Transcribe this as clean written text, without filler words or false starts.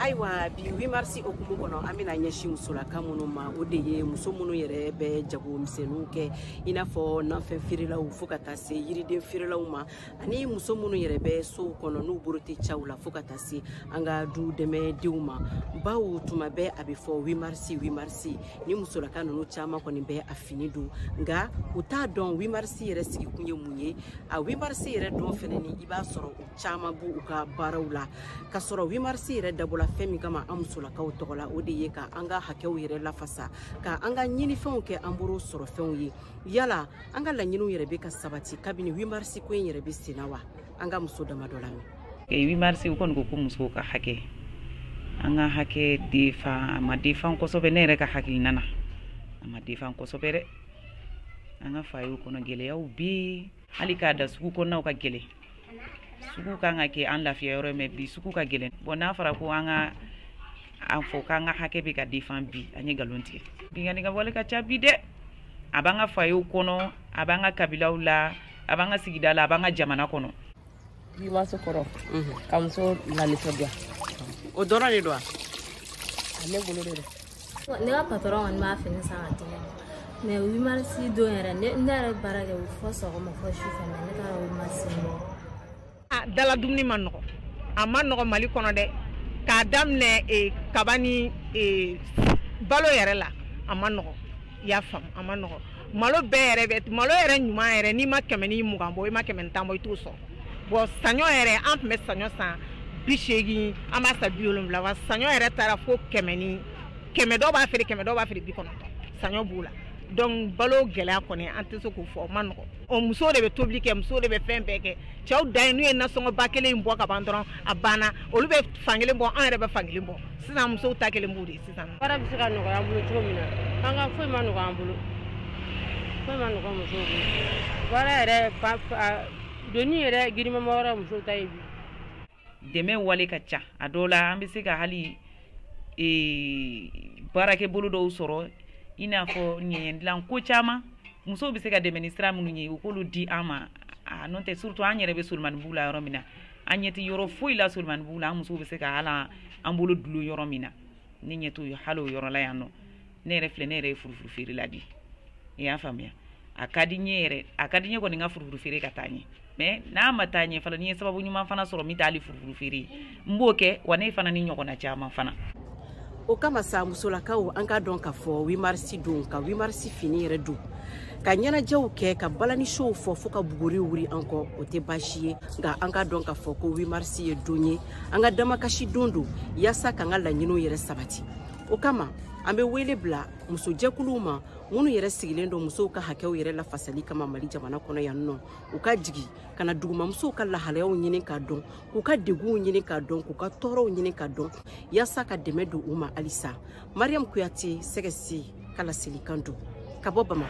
Aiwa bi 8 mars okumu kono amina nyashi musula kamuno ma odeye musomunu yere be jago misenu ke inafo na fe firila u fukata se yiride firila uma ani musomunu yere be so kono no buruti chawla fukata se anga du deme diuma bawu tuma be abifo 8 mars ni musula kanu no chama koni be afinidu nga uta don 8 mars yere sigi kunye munye a 8 mars yere don feneni iba soro chama bu uka barawla ka soro 8 mars yere dabola femi kama amusula ka utokola odiye ka anga hakew yere lafasa ka anga nyini fenw ke amburu soro fenw ye yala anga la nyinu yere be ka sabati kabini 8 mars ko yere be sinawa anga muso da madolami 8 mars ko ngo ko muso ka hake anga hake defa ma defan ko so be nere ka haki nana ma defan ko so bere anga fayu ko no gele yaw bi alika da su ko naw ka gele suku kanga ke an lafiya yoro me bi suku ka gelen bona fara ko anga afo kanga hake bi ka defan bi anye galonti bi ngani ga wole ka chabi de abanga fayo kono abanga kabilaula abanga sigidala abanga jamana kono bi maso koro kamso la litobia o dora ni do ane bolo de ne ga patron an ma fini sa ati mais 8 mars do yere ne ndara baraga fo so ko mo fo shufa ne ka 8 mars dala dumni man noko amman noko mali kono de ka damne kabani balo yere la amman noko ya fam amman noko malo bere bet malo yere nyuma yere ni ma kemeni mugambo ma kemen tambo itu so bo sanyo yere amp me sanyo sa bishegi amasa biolum la wa sanyo yere tara fo kemeni kemedo ba fere bi kono sanyo bula donc balo gela kone anteso ko fo man ko o muso de be toblike muso de be fembeke chaw day nu en nasongo bakele mbo ka bandron abana olu be fangele mbo an re be fangele mbo sina muso takele mbudi sina para bisika no ya bulu chomina anga foi manu ka ambulu foi manu ko muso wala re pa doni re girima mawara muso tayibi deme wale ka cha adola ambisika hali barake bulu do soro ina fo nyendlan ko chama muso bi se ka deministra munu nyi ko lu di ama nonte surtout anyere be sulman bula romina anyeti yoro foi la sulman bula muso bi se ka hala ambulu dulu yoro mina ni nyetu halo yoro la yano ne refle ne re furfuru firi la di ya famia akadi nye ko ninga furfuru firi katanye me na matanye fala ni sababu nyuma fana soro mitali furfuru firi mboke wane fana ni nyoko na chama fana o kama sa musola kawo an ka don ka fo 8 mars don ka 8 mars fini yere du ka nyana jaw ke ka balani show fo ka buguri wuri anko o te bashiye ga an ka don ka fo ko 8 mars ye donye an ga dama kashi dondo yasa kan la nyino yere sabati o kama ambe wele bla muso jekuluma munu yere sigilendo muso ka hakew yere la fasali kama mali jamana kono yanno o ka jigi kana duguma muso ka la halew nyini ka don ku ka degu nyini ka don ku ka toro nyini ka don yasa ka demedu uma alisa Mariam Kuyate segesi kala silikandu kabobama